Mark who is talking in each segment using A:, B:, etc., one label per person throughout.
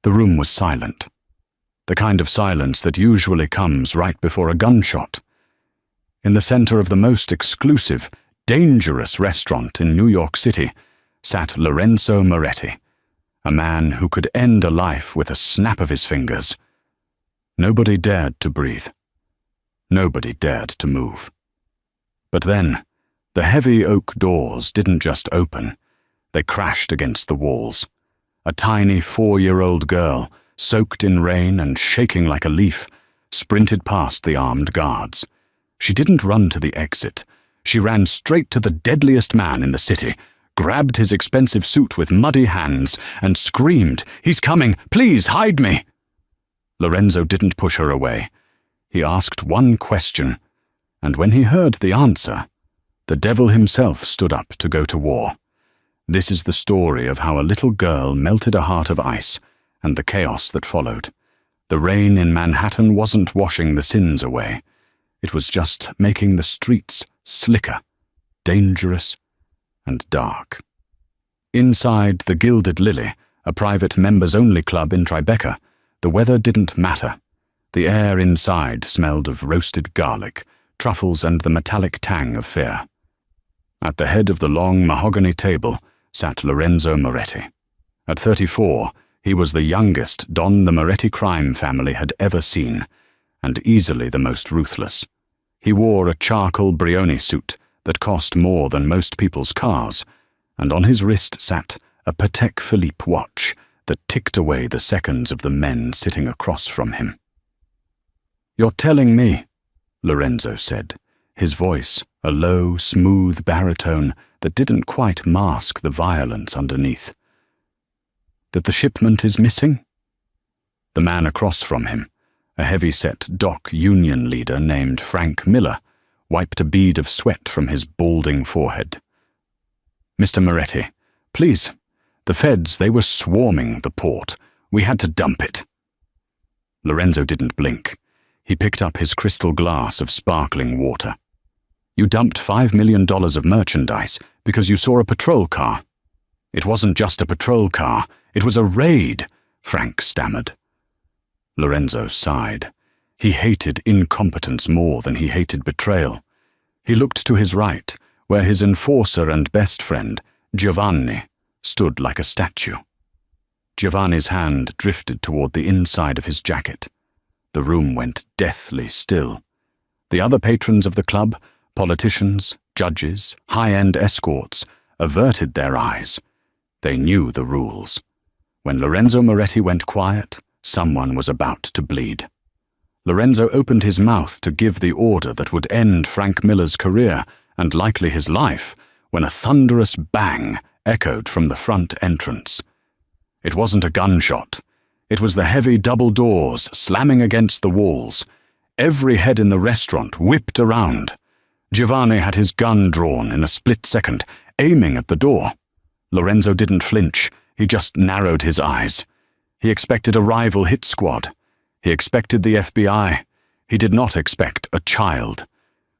A: The room was silent. The kind of silence that usually comes right before a gunshot. In the center of the most exclusive, dangerous restaurant in New York City sat Lorenzo Moretti, a man who could end a life with a snap of his fingers. Nobody dared to breathe. Nobody dared to move. But then, the heavy oak doors didn't just open, they crashed against the walls. A tiny 4-year-old girl, soaked in rain and shaking like a leaf, sprinted past the armed guards. She didn't run to the exit. She ran straight to the deadliest man in the city, grabbed his expensive suit with muddy hands, and screamed, "He's coming! Please, hide me!" Lorenzo didn't push her away. He asked one question, and when he heard the answer, the devil himself stood up to go to war. This is the story of how a little girl melted a heart of ice and the chaos that followed. The rain in Manhattan wasn't washing the sins away. It was just making the streets slicker, dangerous, and dark. Inside the Gilded Lily, a private members-only club in Tribeca, the weather didn't matter. The air inside smelled of roasted garlic, truffles, and the metallic tang of fear. At the head of the long mahogany table sat Lorenzo Moretti. At 34, he was the youngest Don the Moretti crime family had ever seen, and easily the most ruthless. He wore a charcoal Brioni suit that cost more than most people's cars, and on his wrist sat a Patek Philippe watch that ticked away the seconds of the men sitting across from him. "You're telling me," Lorenzo said, his voice a low, smooth baritone that didn't quite mask the violence underneath, "that the shipment is missing?" The man across from him, a heavy-set dock union leader named Frank Miller, wiped a bead of sweat from his balding forehead. "Mr. Moretti, please. The feds, they were swarming the port. We had to dump it." Lorenzo didn't blink. He picked up his crystal glass of sparkling water. "You dumped $5 million of merchandise because you saw a patrol car." "It wasn't just a patrol car. It was a raid," Frank stammered. Lorenzo sighed. He hated incompetence more than he hated betrayal. He looked to his right, where his enforcer and best friend, Giovanni, stood like a statue. Giovanni's hand drifted toward the inside of his jacket. The room went deathly still. The other patrons of the club, politicians, judges, high-end escorts, averted their eyes. They knew the rules. When Lorenzo Moretti went quiet, someone was about to bleed. Lorenzo opened his mouth to give the order that would end Frank Miller's career, and likely his life, when a thunderous bang echoed from the front entrance. It wasn't a gunshot. It was the heavy double doors slamming against the walls. Every head in the restaurant whipped around. Giovanni had his gun drawn in a split second, aiming at the door. Lorenzo didn't flinch. He just narrowed his eyes. He expected a rival hit squad. He expected the FBI. He did not expect a child.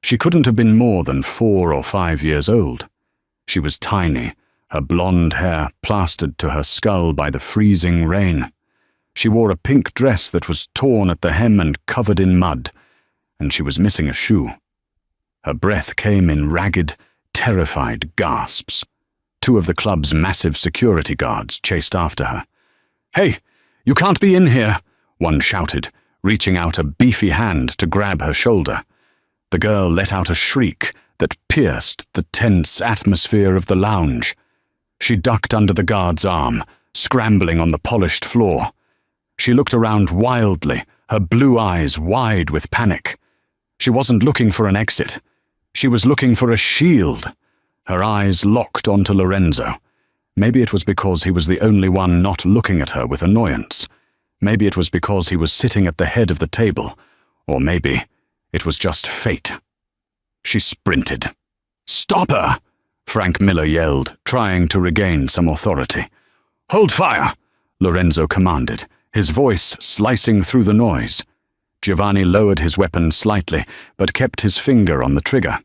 A: She couldn't have been more than 4 or 5 years old. She was tiny, her blonde hair plastered to her skull by the freezing rain. She wore a pink dress that was torn at the hem and covered in mud, and she was missing a shoe. Her breath came in ragged, terrified gasps. 2 of the club's massive security guards chased after her. "Hey, you can't be in here," one shouted, reaching out a beefy hand to grab her shoulder. The girl let out a shriek that pierced the tense atmosphere of the lounge. She ducked under the guard's arm, scrambling on the polished floor. She looked around wildly, her blue eyes wide with panic. She wasn't looking for an exit. She was looking for a shield. Her eyes locked onto Lorenzo. Maybe it was because he was the only one not looking at her with annoyance. Maybe it was because he was sitting at the head of the table. Or maybe it was just fate. She sprinted. "Stop her!" Frank Miller yelled, trying to regain some authority. "Hold fire!" Lorenzo commanded, his voice slicing through the noise. Giovanni lowered his weapon slightly, but kept his finger on the trigger.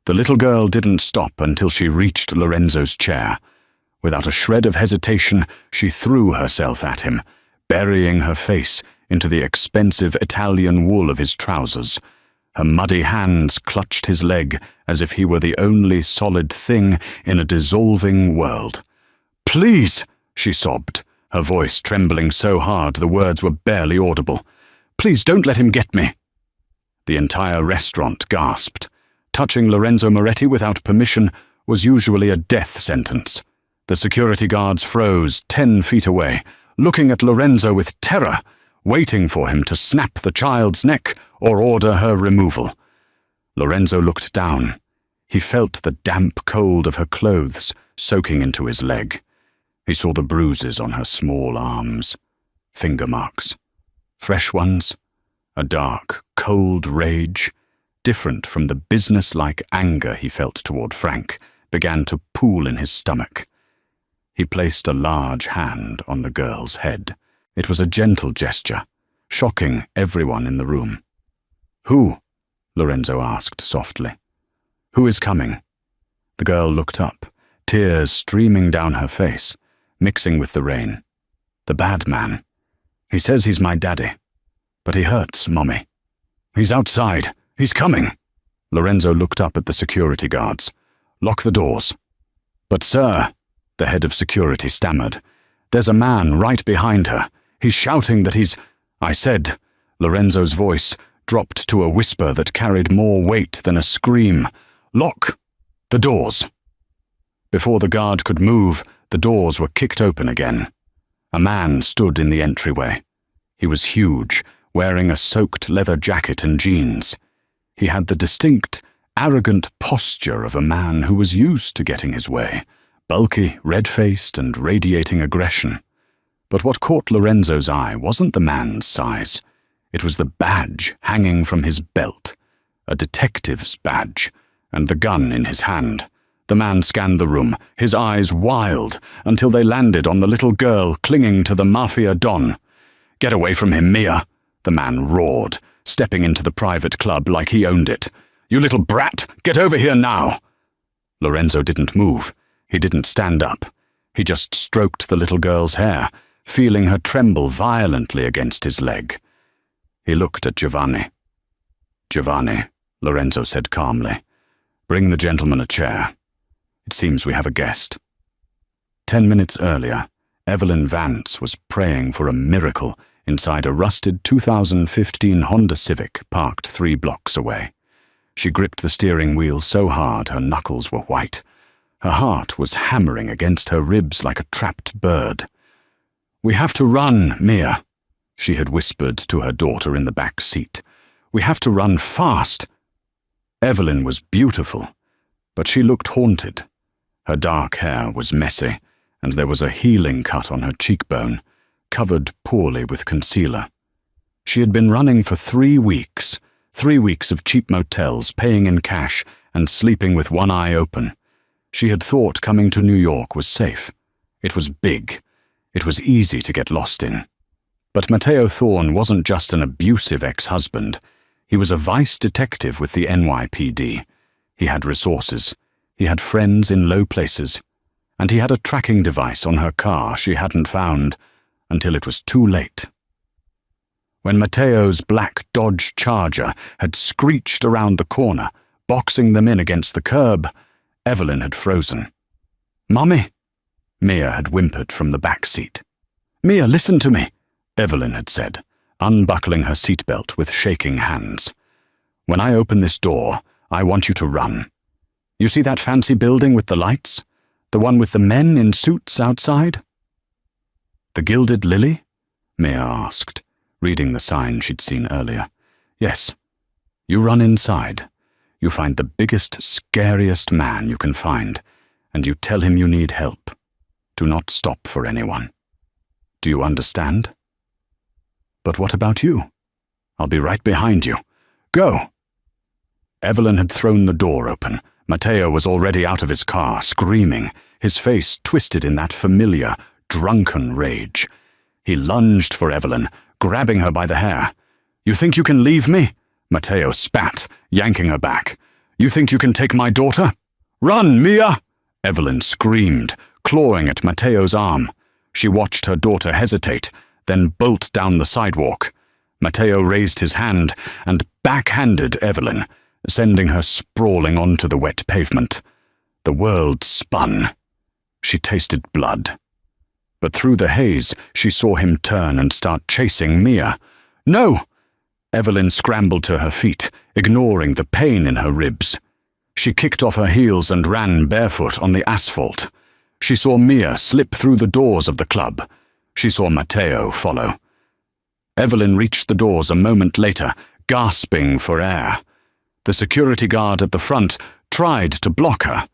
A: The little girl didn't stop until she reached Lorenzo's chair. Without a shred of hesitation, she threw herself at him, burying her face into the expensive Italian wool of his trousers. Her muddy hands clutched his leg as if he were the only solid thing in a dissolving world. "Please," she sobbed, her voice trembling so hard the words were barely audible. "Please don't let him get me." The entire restaurant gasped. Touching Lorenzo Moretti without permission was usually a death sentence. The security guards froze 10 feet away, looking at Lorenzo with terror, waiting for him to snap the child's neck or order her removal. Lorenzo looked down. He felt the damp cold of her clothes soaking into his leg. He saw the bruises on her small arms, finger marks, fresh ones, a dark, cold rage, different from the business-like anger he felt toward Frank, began to pool in his stomach. He placed a large hand on the girl's head. It was a gentle gesture, shocking everyone in the room. "Who?" Lorenzo asked softly. "Who is coming?" The girl looked up, tears streaming down her face, mixing with the rain. "The bad man. He says he's my daddy. But he hurts Mommy. He's outside. He's coming." Lorenzo looked up at the security guards. "Lock the doors." "But sir," the head of security stammered, "there's a man right behind her. He's shouting that he's—" "I said," Lorenzo's voice dropped to a whisper that carried more weight than a scream, "lock the doors." Before the guard could move, the doors were kicked open again. A man stood in the entryway. He was huge, wearing a soaked leather jacket and jeans. He had the distinct, arrogant posture of a man who was used to getting his way, bulky, red-faced, and radiating aggression. But what caught Lorenzo's eye wasn't the man's size. It was the badge hanging from his belt, a detective's badge, and the gun in his hand. The man scanned the room, his eyes wild, until they landed on the little girl clinging to the Mafia Don. "Get away from him, Mia," the man roared, stepping into the private club like he owned it. "You little brat, get over here now!" Lorenzo didn't move. He didn't stand up. He just stroked the little girl's hair, feeling her tremble violently against his leg. He looked at Giovanni. "Giovanni," Lorenzo said calmly, "bring the gentleman a chair. It seems we have a guest." 10 minutes earlier, Evelyn Vance was praying for a miracle inside a rusted 2015 Honda Civic parked 3 blocks away. She gripped the steering wheel so hard her knuckles were white. Her heart was hammering against her ribs like a trapped bird. "We have to run, Mia," she had whispered to her daughter in the back seat. "We have to run fast." Evelyn was beautiful, but she looked haunted. Her dark hair was messy, and there was a healing cut on her cheekbone, covered poorly with concealer. She had been running for 3 weeks, 3 weeks of cheap motels, paying in cash, and sleeping with one eye open. She had thought coming to New York was safe. It was big. It was easy to get lost in. But Matteo Thorne wasn't just an abusive ex-husband. He was a vice detective with the NYPD. He had resources. He had friends in low places. And he had a tracking device on her car she hadn't found until it was too late. When Matteo's black Dodge Charger had screeched around the corner, boxing them in against the curb, Evelyn had frozen. "Mummy," Mia had whimpered from the back seat. "Mia, listen to me," Evelyn had said, unbuckling her seatbelt with shaking hands. "When I open this door, I want you to run. You see that fancy building with the lights? The one with the men in suits outside?" "The Gilded Lily?" Mia asked, reading the sign she'd seen earlier. "Yes. You run inside. You find the biggest, scariest man you can find, and you tell him you need help. Do not stop for anyone. Do you understand?" "But what about you?" "I'll be right behind you. Go!" Evelyn had thrown the door open. Matteo was already out of his car, screaming, his face twisted in that familiar, drunken rage. He lunged for Evelyn, grabbing her by the hair. "You think you can leave me?" Matteo spat, yanking her back. "You think you can take my daughter? Run, Mia!" Evelyn screamed, clawing at Matteo's arm. She watched her daughter hesitate, then bolt down the sidewalk. Matteo raised his hand and backhanded Evelyn, sending her sprawling onto the wet pavement. The world spun. She tasted blood. But through the haze, she saw him turn and start chasing Mia. "No!" Evelyn scrambled to her feet, ignoring the pain in her ribs. She kicked off her heels and ran barefoot on the asphalt. She saw Mia slip through the doors of the club. She saw Matteo follow. Evelyn reached the doors a moment later, gasping for air. The security guard at the front tried to block her.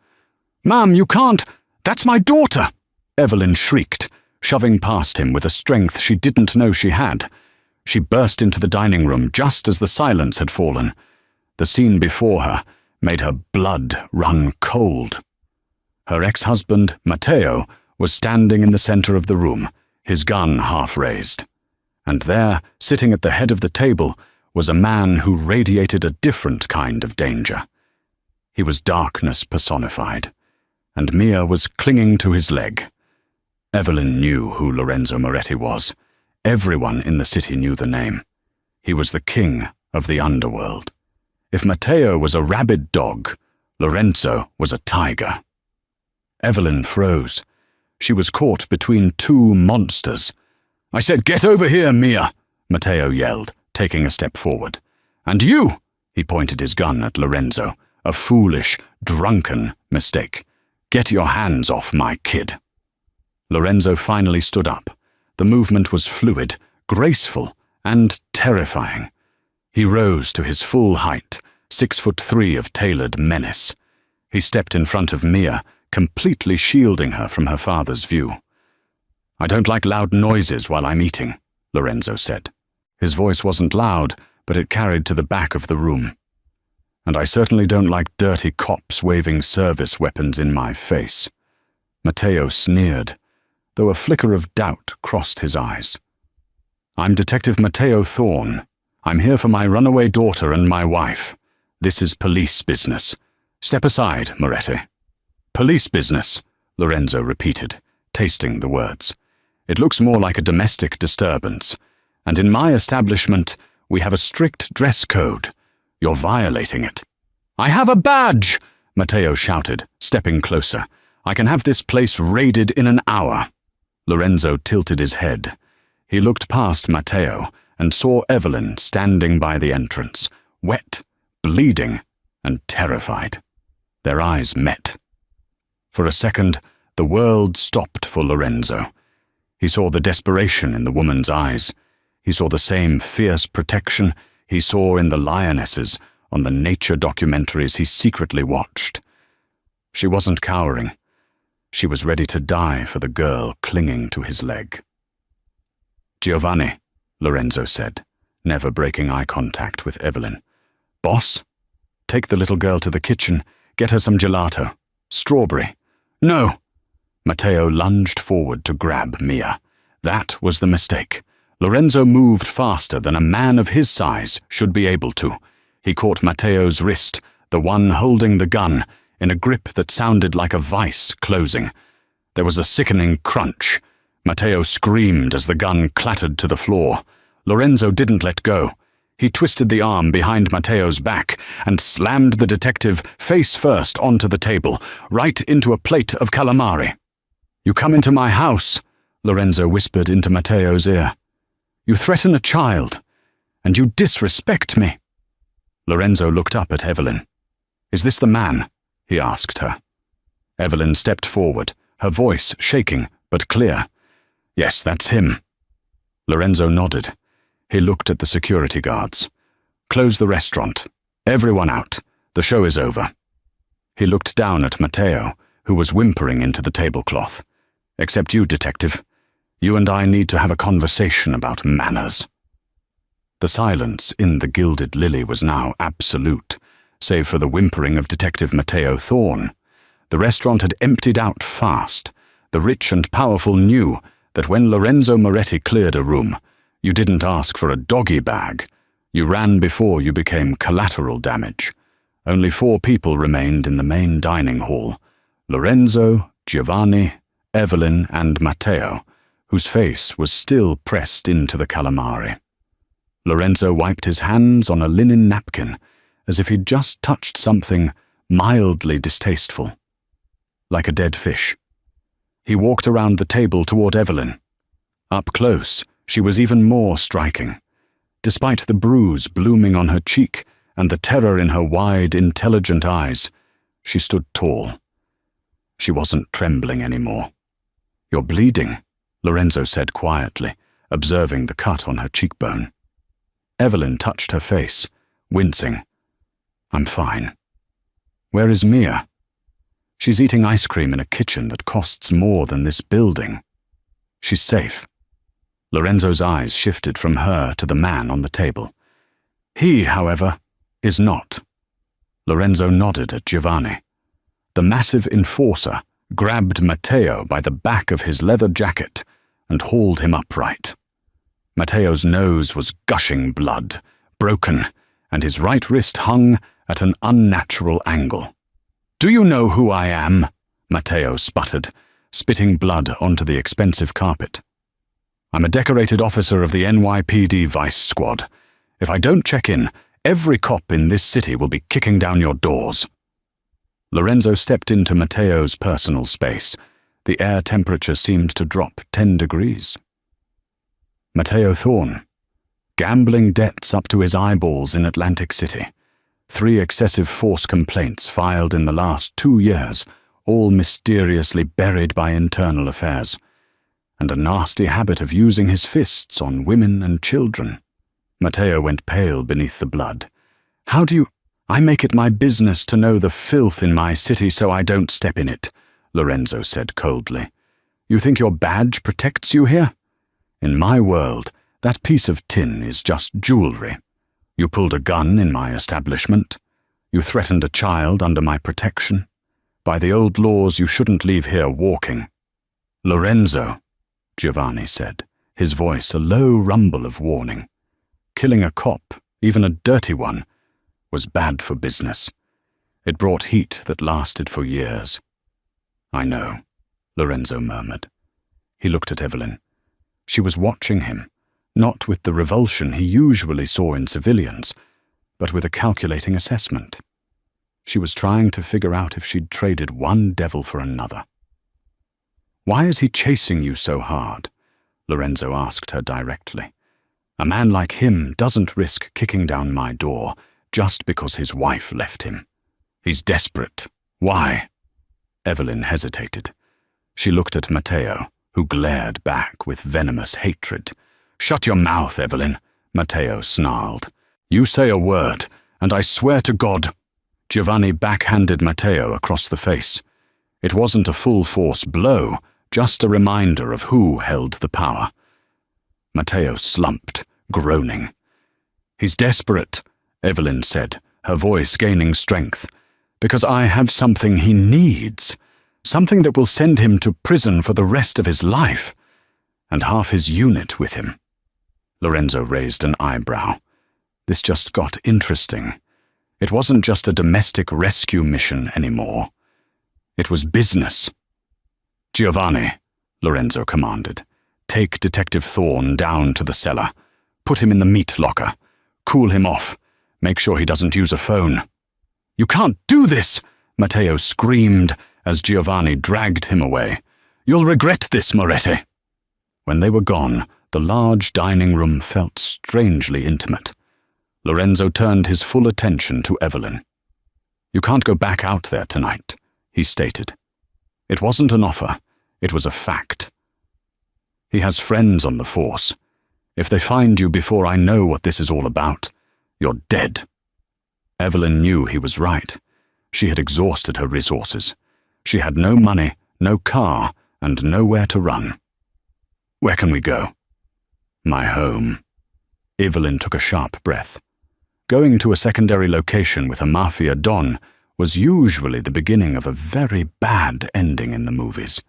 A: "Ma'am, you can't! That's my daughter!" Evelyn shrieked, shoving past him with a strength she didn't know she had. She burst into the dining room just as the silence had fallen. The scene before her made her blood run cold. Her ex-husband, Matteo, was standing in the center of the room, his gun half raised. And there, sitting at the head of the table, was a man who radiated a different kind of danger. He was darkness personified, and Mia was clinging to his leg. Evelyn knew who Lorenzo Moretti was. Everyone in the city knew the name. He was the king of the underworld. If Matteo was a rabid dog, Lorenzo was a tiger. Evelyn froze. She was caught between two monsters. "I said, get over here, Mia!" Matteo yelled, taking a step forward. "And you!" He pointed his gun at Lorenzo. A foolish, drunken mistake. "Get your hands off my kid." Lorenzo finally stood up. The movement was fluid, graceful, and terrifying. He rose to his full height, 6'3" of tailored menace. He stepped in front of Mia, completely shielding her from her father's view. "I don't like loud noises while I'm eating," Lorenzo said. His voice wasn't loud, but it carried to the back of the room. "And I certainly don't like dirty cops waving service weapons in my face." Matteo sneered, though a flicker of doubt crossed his eyes. "I'm Detective Matteo Thorne. I'm here for my runaway daughter and my wife. This is police business. Step aside, Moretti." "Police business," Lorenzo repeated, tasting the words. "It looks more like a domestic disturbance. And in my establishment, we have a strict dress code. You're violating it." "I have a badge!" Matteo shouted, stepping closer. "I can have this place raided in an hour." Lorenzo tilted his head. He looked past Matteo and saw Evelyn standing by the entrance, wet, bleeding, and terrified. Their eyes met. For a second, the world stopped for Lorenzo. He saw the desperation in the woman's eyes. He saw the same fierce protection he saw in the lionesses on the nature documentaries he secretly watched. She wasn't cowering. She was ready to die for the girl clinging to his leg. "Giovanni," Lorenzo said, never breaking eye contact with Evelyn. "Boss? Take the little girl to the kitchen. Get her some gelato. Strawberry." "No!" Matteo lunged forward to grab Mia. That was the mistake. Lorenzo moved faster than a man of his size should be able to. He caught Matteo's wrist, the one holding the gun, in a grip that sounded like a vice closing. There was a sickening crunch. Matteo screamed as the gun clattered to the floor. Lorenzo didn't let go. He twisted the arm behind Matteo's back and slammed the detective face first onto the table, right into a plate of calamari. "You come into my house," Lorenzo whispered into Matteo's ear. "You threaten a child, and you disrespect me." Lorenzo looked up at Evelyn. "Is this the man?" he asked her. Evelyn stepped forward, her voice shaking but clear. "Yes, that's him." Lorenzo nodded. He looked at the security guards. "Close the restaurant. Everyone out. The show is over." He looked down at Matteo, who was whimpering into the tablecloth. "Except you, detective. You and I need to have a conversation about manners." The silence in the Gilded Lily was now absolute, save for the whimpering of Detective Matteo Thorne. The restaurant had emptied out fast. The rich and powerful knew that when Lorenzo Moretti cleared a room, you didn't ask for a doggy bag. You ran before you became collateral damage. Only 4 people remained in the main dining hall: Lorenzo, Giovanni, Evelyn, and Matteo, whose face was still pressed into the calamari. Lorenzo wiped his hands on a linen napkin, as if he'd just touched something mildly distasteful, like a dead fish. He walked around the table toward Evelyn. Up close, she was even more striking. Despite the bruise blooming on her cheek and the terror in her wide, intelligent eyes, she stood tall. She wasn't trembling anymore. "You're bleeding," Lorenzo said quietly, observing the cut on her cheekbone. Evelyn touched her face, wincing. "I'm fine." "Where is Mia?" "She's eating ice cream in a kitchen that costs more than this building." "She's safe." Lorenzo's eyes shifted from her to the man on the table. "He, however, is not." Lorenzo nodded at Giovanni. The massive enforcer grabbed Matteo by the back of his leather jacket and hauled him upright. Matteo's nose was gushing blood, broken, and his right wrist hung at an unnatural angle. "Do you know who I am?" Matteo sputtered, spitting blood onto the expensive carpet. "I'm a decorated officer of the NYPD Vice Squad. If I don't check in, every cop in this city will be kicking down your doors." Lorenzo stepped into Matteo's personal space. The air temperature seemed to drop 10 degrees. Matteo Thorne. Gambling debts up to his eyeballs in Atlantic City. 3 excessive force complaints filed in the last 2 years, all mysteriously buried by internal affairs. And a nasty habit of using his fists on women and children. Matteo went pale beneath the blood. "How do you—" "I make it my business to know the filth in my city so I don't step in it," Lorenzo said coldly. "You think your badge protects you here? In my world, that piece of tin is just jewelry. You pulled a gun in my establishment. You threatened a child under my protection. By the old laws, you shouldn't leave here walking." "Lorenzo," Giovanni said, his voice a low rumble of warning. "Killing a cop, even a dirty one, was bad for business. It brought heat that lasted for years." "I know," Lorenzo murmured. He looked at Evelyn. She was watching him, not with the revulsion he usually saw in civilians, but with a calculating assessment. She was trying to figure out if she'd traded one devil for another. "Why is he chasing you so hard?" Lorenzo asked her directly. "A man like him doesn't risk kicking down my door just because his wife left him. He's desperate. Why?" Evelyn hesitated. She looked at Matteo, who glared back with venomous hatred. "Shut your mouth, Evelyn," Matteo snarled. "You say a word, and I swear to God—" Giovanni backhanded Matteo across the face. It wasn't a full-force blow, just a reminder of who held the power. Matteo slumped, groaning. "He's desperate," Evelyn said, her voice gaining strength, "because I have something he needs, something that will send him to prison for the rest of his life, and half his unit with him." Lorenzo raised an eyebrow. This just got interesting. It wasn't just a domestic rescue mission anymore. It was business. "Giovanni," Lorenzo commanded, "take Detective Thorne down to the cellar. Put him in the meat locker. Cool him off. Make sure he doesn't use a phone." "You can't do this!" Matteo screamed as Giovanni dragged him away. "You'll regret this, Moretti." When they were gone, the large dining room felt strangely intimate. Lorenzo turned his full attention to Evelyn. "You can't go back out there tonight," he stated. It wasn't an offer, it was a fact. "He has friends on the force. If they find you before I know what this is all about, you're dead." Evelyn knew he was right. She had exhausted her resources. She had no money, no car, and nowhere to run. "Where can we go?" "My home." Evelyn took a sharp breath. Going to a secondary location with a Mafia don was usually the beginning of a very bad ending in the movies.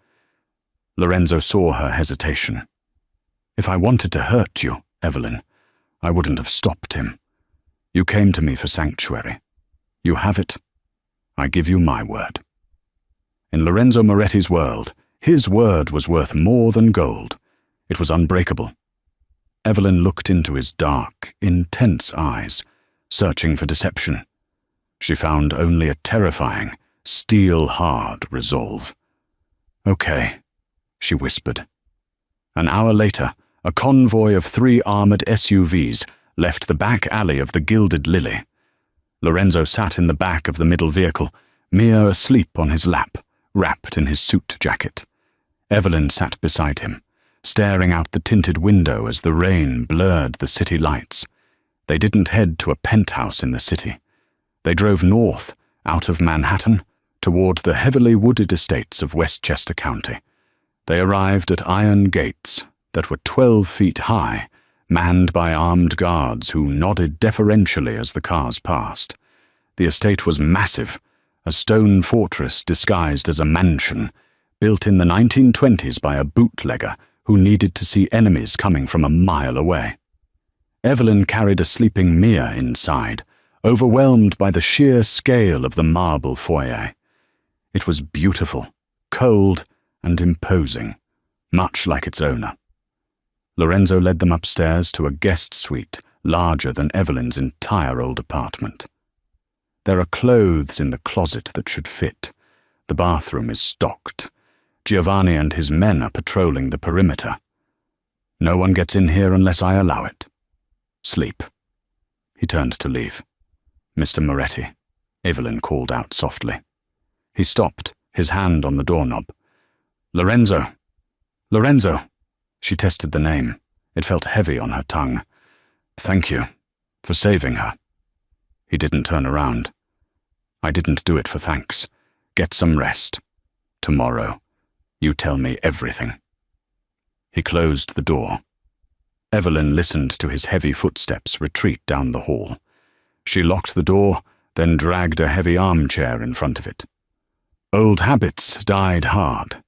A: Lorenzo saw her hesitation. "If I wanted to hurt you, Evelyn, I wouldn't have stopped him. You came to me for sanctuary. You have it. I give you my word." In Lorenzo Moretti's world, his word was worth more than gold. It was unbreakable. Evelyn looked into his dark, intense eyes, searching for deception. She found only a terrifying, steel-hard resolve. "Okay," she whispered. An hour later, a convoy of 3 armored SUVs left the back alley of the Gilded Lily. Lorenzo sat in the back of the middle vehicle, Mia asleep on his lap, wrapped in his suit jacket. Evelyn sat beside him, staring out the tinted window as the rain blurred the city lights. They didn't head to a penthouse in the city. They drove north, out of Manhattan, toward the heavily wooded estates of Westchester County. They arrived at iron gates that were 12 feet high, manned by armed guards who nodded deferentially as the cars passed. The estate was massive, a stone fortress disguised as a mansion, built in the 1920s by a bootlegger who needed to see enemies coming from a mile away. Evelyn carried a sleeping Mia inside, overwhelmed by the sheer scale of the marble foyer. It was beautiful, cold, and imposing, much like its owner. Lorenzo led them upstairs to a guest suite larger than Evelyn's entire old apartment. There are clothes in the closet that should fit. The bathroom is stocked. Giovanni and his men are patrolling the perimeter. No one gets in here unless I allow it. Sleep. He turned to leave. "Mr. Moretti," Evelyn called out softly. He stopped, his hand on the doorknob. "Lorenzo! Lorenzo!" She tested the name. It felt heavy on her tongue. "Thank you for saving her." He didn't turn around. "I didn't do it for thanks. Get some rest. Tomorrow, you tell me everything." He closed the door. Evelyn listened to his heavy footsteps retreat down the hall. She locked the door, then dragged a heavy armchair in front of it. Old habits died hard.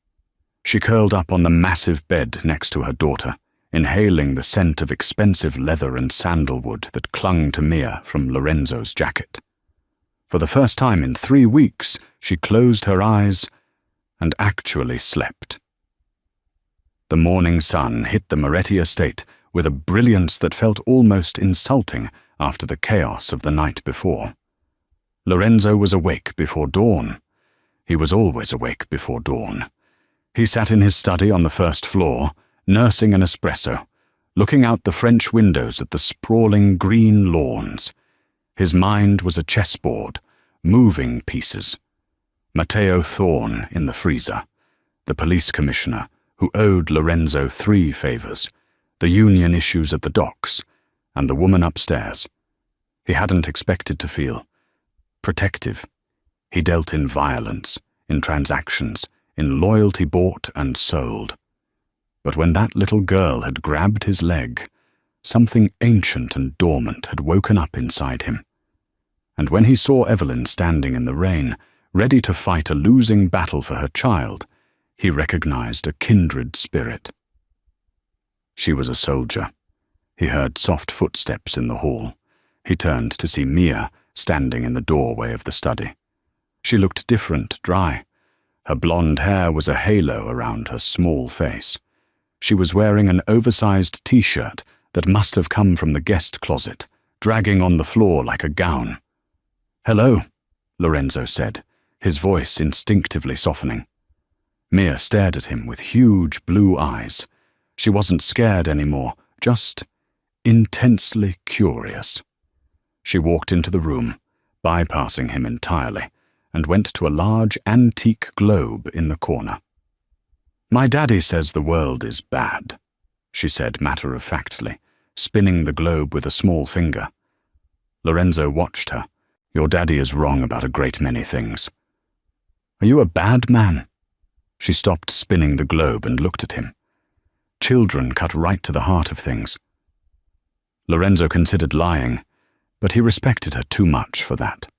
A: She curled up on the massive bed next to her daughter, inhaling the scent of expensive leather and sandalwood that clung to Mia from Lorenzo's jacket. For the first time in 3 weeks, she closed her eyes and actually slept. The morning sun hit the Moretti estate with a brilliance that felt almost insulting after the chaos of the night before. Lorenzo was awake before dawn. He was always awake before dawn. He sat in his study on the first floor, nursing an espresso, looking out the French windows at the sprawling green lawns. His mind was a chessboard, moving pieces. Matteo Thorne in the freezer, the police commissioner who owed Lorenzo 3 favors, the union issues at the docks, and the woman upstairs. He hadn't expected to feel protective. He dealt in violence, in transactions, in loyalty bought and sold. But when that little girl had grabbed his leg, something ancient and dormant had woken up inside him. And when he saw Evelyn standing in the rain, ready to fight a losing battle for her child, he recognized a kindred spirit. She was a soldier. He heard soft footsteps in the hall. He turned to see Mia standing in the doorway of the study. She looked different, dry. Her blonde hair was a halo around her small face. She was wearing an oversized t-shirt that must have come from the guest closet, dragging on the floor like a gown. "Hello," Lorenzo said, his voice instinctively softening. Mia stared at him with huge blue eyes. She wasn't scared anymore, just intensely curious. She walked into the room, bypassing him entirely, and went to a large antique globe in the corner. "My daddy says the world is bad," she said matter-of-factly, spinning the globe with a small finger. Lorenzo watched her. "Your daddy is wrong about a great many things." "Are you a bad man?" She stopped spinning the globe and looked at him. Children cut right to the heart of things. Lorenzo considered lying, but he respected her too much for that.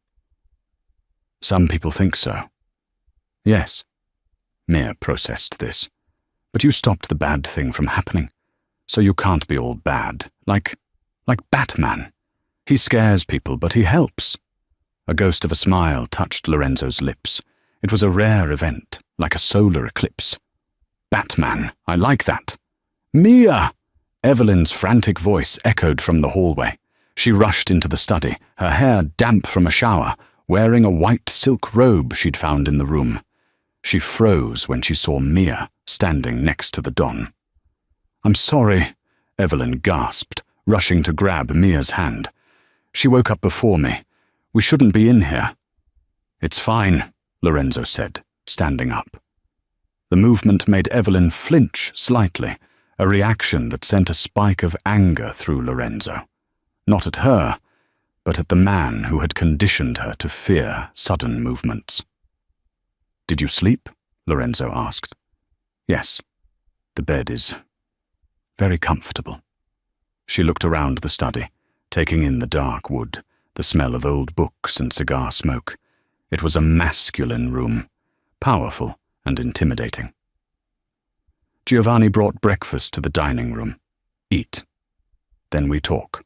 A: "Some people think so." "Yes." Mia processed this. "But you stopped the bad thing from happening, so you can't be all bad, like Batman. He scares people, but he helps." A ghost of a smile touched Lorenzo's lips. It was a rare event, like a solar eclipse. "Batman, I like that." Mia! Evelyn's frantic voice echoed from the hallway. She rushed into the study, her hair damp from a shower, wearing a white silk robe she'd found in the room. She froze when she saw Mia standing next to the Don. "I'm sorry," Evelyn gasped, rushing to grab Mia's hand. "She woke up before me. We shouldn't be in here." "It's fine," Lorenzo said, standing up. The movement made Evelyn flinch slightly, a reaction that sent a spike of anger through Lorenzo. Not at her, but at the man who had conditioned her to fear sudden movements. "Did you sleep?" Lorenzo asked. "Yes. The bed is very comfortable." She looked around the study, taking in the dark wood, the smell of old books and cigar smoke. It was a masculine room, powerful and intimidating. Giovanni brought breakfast to the dining room. "Eat. Then we talk."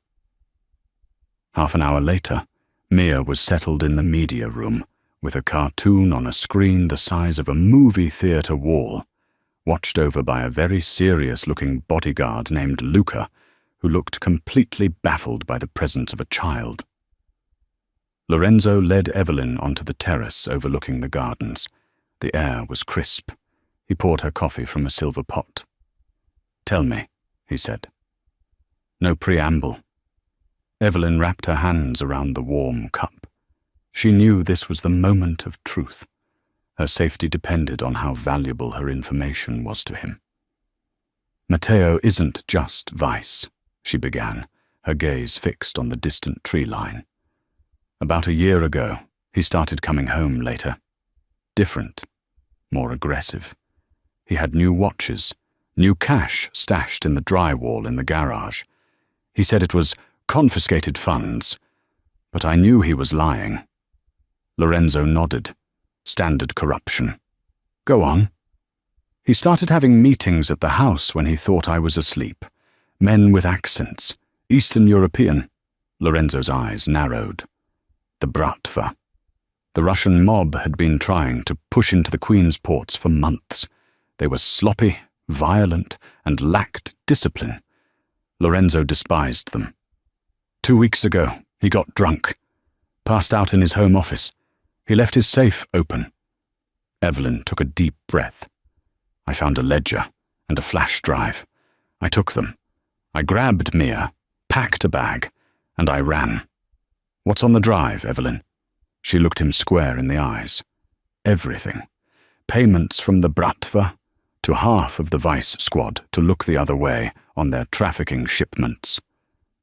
A: Half an hour later, Mia was settled in the media room, with a cartoon on a screen the size of a movie theater wall, watched over by a very serious-looking bodyguard named Luca, who looked completely baffled by the presence of a child. Lorenzo led Evelyn onto the terrace overlooking the gardens. The air was crisp. He poured her coffee from a silver pot. "Tell me," he said. No preamble. Evelyn wrapped her hands around the warm cup. She knew this was the moment of truth. Her safety depended on how valuable her information was to him. "Matteo isn't just vice," she began, her gaze fixed on the distant tree line. "About a year ago, he started coming home later. Different, more aggressive. He had new watches, new cash stashed in the drywall in the garage. He said it was confiscated funds, but I knew he was lying." Lorenzo nodded. "Standard corruption." "Go on." "He started having meetings at the house when he thought I was asleep. Men with accents, Eastern European." Lorenzo's eyes narrowed. "The Bratva." The Russian mob had been trying to push into the Queen's ports for months. They were sloppy, violent, and lacked discipline. Lorenzo despised them. 2 weeks ago, he got drunk, passed out in his home office. He left his safe open. Evelyn took a deep breath. "I found a ledger and a flash drive. I took them. I grabbed Mia, packed a bag, and I ran." "What's on the drive, Evelyn?" She looked him square in the eyes. "Everything. Payments from the Bratva to half of the vice squad to look the other way on their trafficking shipments.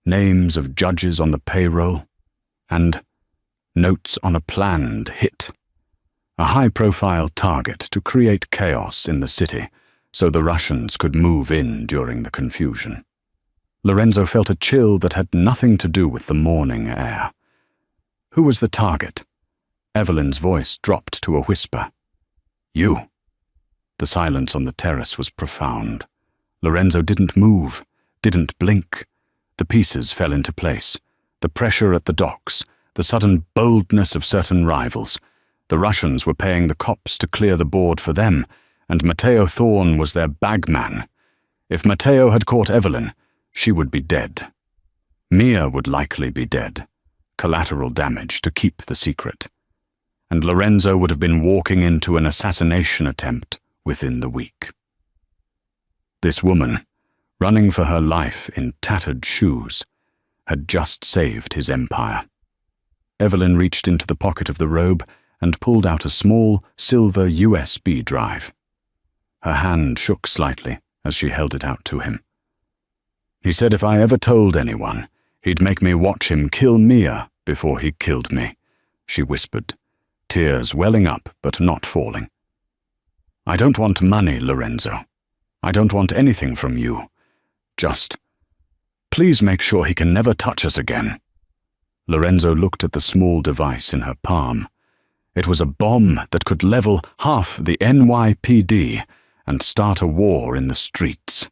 A: Names of judges on the payroll, and notes on a planned hit. A high-profile target to create chaos in the city so the Russians could move in during the confusion." Lorenzo felt a chill that had nothing to do with the morning air. "Who was the target?" Evelyn's voice dropped to a whisper. "You." The silence on the terrace was profound. Lorenzo didn't move, didn't blink. The pieces fell into place. The pressure at the docks, the sudden boldness of certain rivals. The Russians were paying the cops to clear the board for them, and Matteo Thorne was their bagman. If Matteo had caught Evelyn, she would be dead. Mia would likely be dead. Collateral damage to keep the secret. And Lorenzo would have been walking into an assassination attempt within the week. This woman, running for her life in tattered shoes, had just saved his empire. Evelyn reached into the pocket of the robe and pulled out a small silver USB drive. Her hand shook slightly as she held it out to him. "He said if I ever told anyone, he'd make me watch him kill Mia before he killed me," she whispered, tears welling up but not falling. "I don't want money, Lorenzo. I don't want anything from you. Just, please make sure he can never touch us again." Lorenzo looked at the small device in her palm. It was a bomb that could level half the NYPD and start a war in the streets.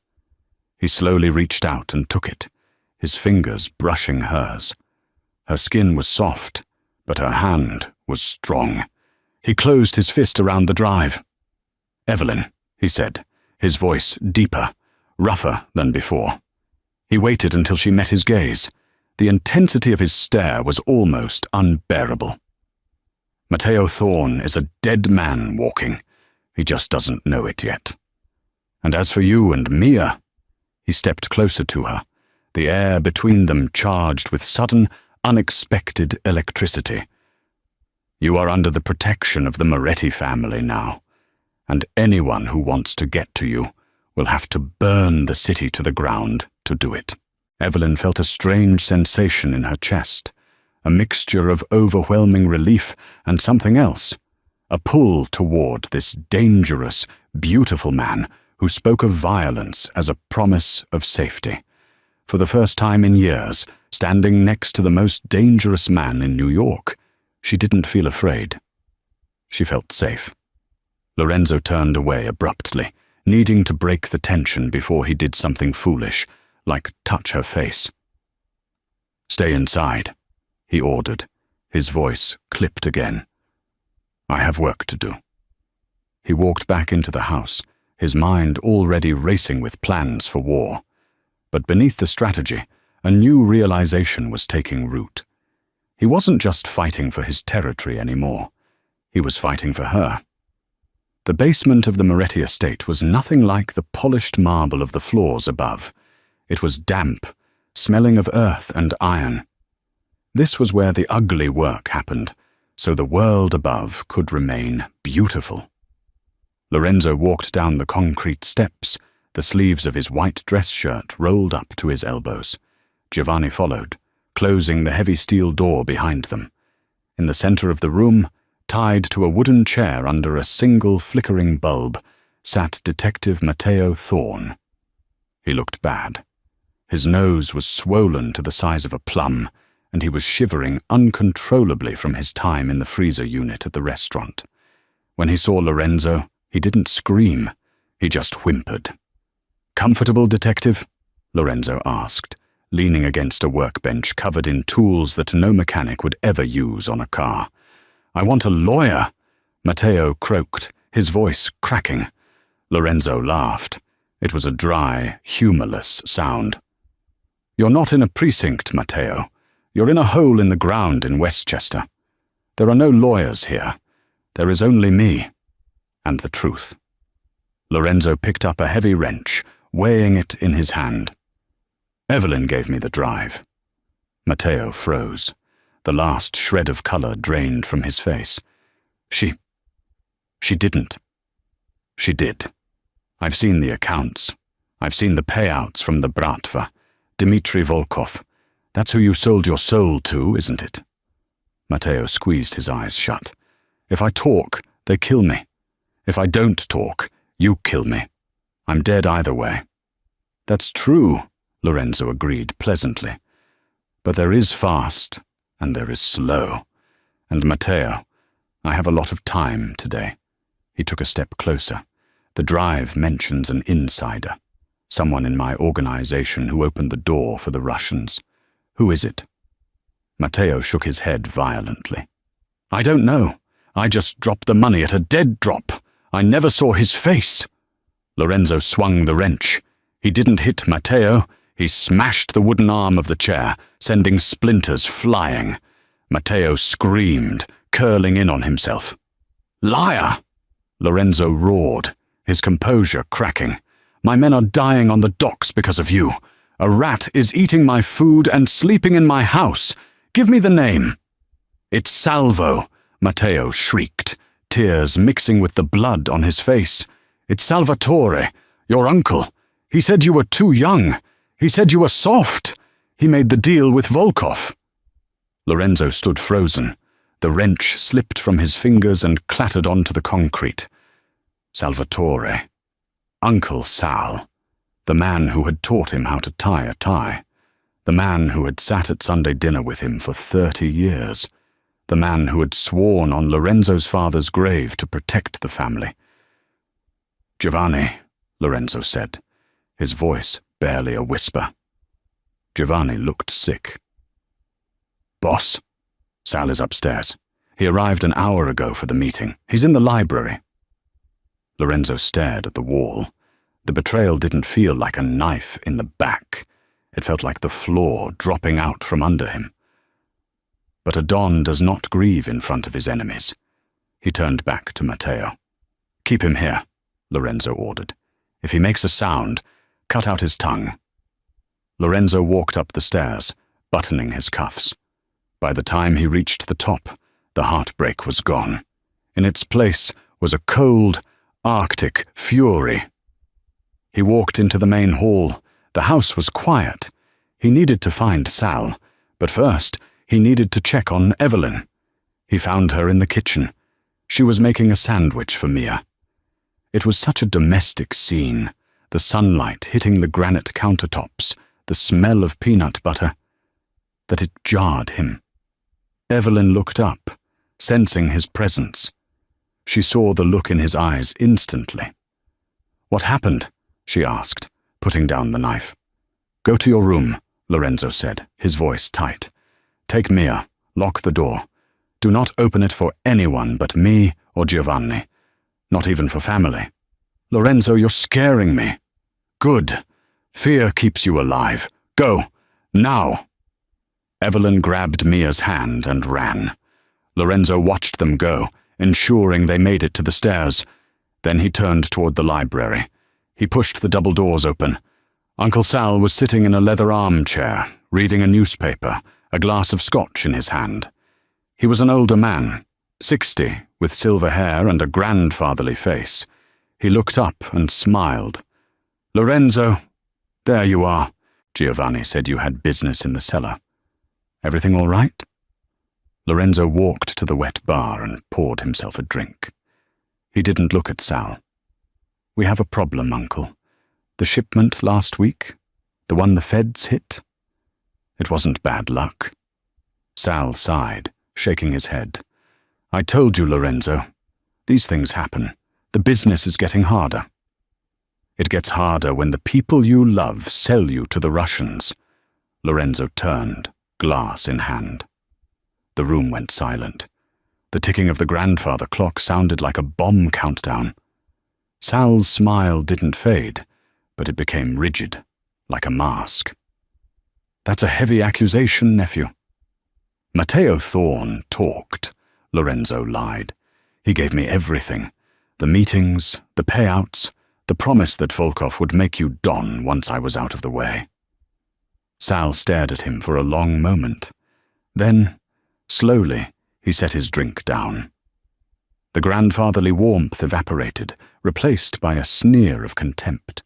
A: He slowly reached out and took it, his fingers brushing hers. Her skin was soft, but her hand was strong. He closed his fist around the drive. "Evelyn," he said, his voice deeper, rougher than before. He waited until she met his gaze. The intensity of his stare was almost unbearable. Matteo Thorne is a dead man walking. He just doesn't know it yet. And as for you and Mia, he stepped closer to her, the air between them charged with sudden, unexpected electricity. You are under the protection of the Moretti family now, and anyone who wants to get to you will have to burn the city to the ground to do it. Evelyn felt a strange sensation in her chest, a mixture of overwhelming relief and something else, a pull toward this dangerous, beautiful man who spoke of violence as a promise of safety. For the first time in years, standing next to the most dangerous man in New York, she didn't feel afraid. She felt safe. Lorenzo turned away abruptly, needing to break the tension before he did something foolish, like touch her face. "Stay inside," he ordered, his voice clipped again. "I have work to do." He walked back into the house, his mind already racing with plans for war. But beneath the strategy, a new realization was taking root. He wasn't just fighting for his territory anymore. He was fighting for her. The basement of the Moretti estate was nothing like the polished marble of the floors above. It was damp, smelling of earth and iron. This was where the ugly work happened, so the world above could remain beautiful. Lorenzo walked down the concrete steps, the sleeves of his white dress shirt rolled up to his elbows. Giovanni followed, closing the heavy steel door behind them. In the center of the room, tied to a wooden chair under a single flickering bulb, sat Detective Matteo Thorne. He looked bad. His nose was swollen to the size of a plum, and he was shivering uncontrollably from his time in the freezer unit at the restaurant. When he saw Lorenzo, he didn't scream, he just whimpered. "Comfortable, Detective?" Lorenzo asked, leaning against a workbench covered in tools that no mechanic would ever use on a car. "I want a lawyer," Matteo croaked, his voice cracking. Lorenzo laughed. It was a dry, humorless sound. "You're not in a precinct, Matteo. You're in a hole in the ground in Westchester. There are no lawyers here. There is only me, and the truth." Lorenzo picked up a heavy wrench, weighing it in his hand. "Evelyn gave me the drive." Matteo froze. The last shred of color drained from his face. She didn't. She did. I've seen the accounts. I've seen the payouts from the Bratva. Dmitry Volkov. That's who you sold your soul to, isn't it? Matteo squeezed his eyes shut. "If I talk, they kill me. If I don't talk, you kill me. I'm dead either way." "That's true," Lorenzo agreed pleasantly. "But there is fast, and there is slow. And Matteo, I have a lot of time today." He took a step closer. "The drive mentions an insider, someone in my organization who opened the door for the Russians. Who is it?" Matteo shook his head violently. "I don't know. I just dropped the money at a dead drop. I never saw his face." Lorenzo swung the wrench. He didn't hit Matteo. He smashed the wooden arm of the chair, sending splinters flying. Matteo screamed, curling in on himself. "Liar!" Lorenzo roared, his composure cracking. "My men are dying on the docks because of you. A rat is eating my food and sleeping in my house. Give me the name." "It's Salvo," Matteo shrieked, tears mixing with the blood on his face. "It's Salvatore, your uncle. He said you were too young. He said you were soft. He made the deal with Volkov." Lorenzo stood frozen. The wrench slipped from his fingers and clattered onto the concrete. Salvatore. Uncle Sal. The man who had taught him how to tie a tie. The man who had sat at Sunday dinner with him for 30 years. The man who had sworn on Lorenzo's father's grave to protect the family. "Giovanni," Lorenzo said, his voice barely a whisper. Giovanni looked sick. "Boss, Sal is upstairs. He arrived an hour ago for the meeting. He's in the library." Lorenzo stared at the wall. The betrayal didn't feel like a knife in the back. It felt like the floor dropping out from under him. But a Don does not grieve in front of his enemies. He turned back to Matteo. "Keep him here," Lorenzo ordered. "If he makes a sound, cut out his tongue." Lorenzo walked up the stairs, buttoning his cuffs. By the time he reached the top, the heartbreak was gone. In its place was a cold, Arctic fury. He walked into the main hall. The house was quiet. He needed to find Sal, but first he needed to check on Evelyn. He found her in the kitchen. She was making a sandwich for Mia. It was such a domestic scene, the sunlight hitting the granite countertops, the smell of peanut butter, that it jarred him. Evelyn looked up, sensing his presence. She saw the look in his eyes instantly. "What happened?" she asked, putting down the knife. "Go to your room," Lorenzo said, his voice tight. "Take Mia, lock the door. Do not open it for anyone but me or Giovanni, not even for family." "Lorenzo, you're scaring me." "Good. Fear keeps you alive. Go, now." Evelyn grabbed Mia's hand and ran. Lorenzo watched them go, ensuring they made it to the stairs. Then he turned toward the library. He pushed the double doors open. Uncle Sal was sitting in a leather armchair, reading a newspaper, a glass of scotch in his hand. He was an older man, 60, with silver hair and a grandfatherly face. He looked up and smiled. "Lorenzo, there you are. Giovanni said you had business in the cellar. Everything all right?" Lorenzo walked to the wet bar and poured himself a drink. He didn't look at Sal. "We have a problem, Uncle. The shipment last week, the one the feds hit. It wasn't bad luck." Sal sighed, shaking his head. "I told you, Lorenzo. These things happen. The business is getting harder." "It gets harder when the people you love sell you to the Russians." Lorenzo turned, glass in hand. The room went silent. The ticking of the grandfather clock sounded like a bomb countdown. Sal's smile didn't fade, but it became rigid, like a mask. "That's a heavy accusation, nephew." "Matteo Thorne talked," Lorenzo lied. "He gave me everything. The meetings, the payouts, the promise that Volkov would make you Don once I was out of the way." Sal stared at him for a long moment. Then, slowly, he set his drink down. The grandfatherly warmth evaporated, replaced by a sneer of contempt.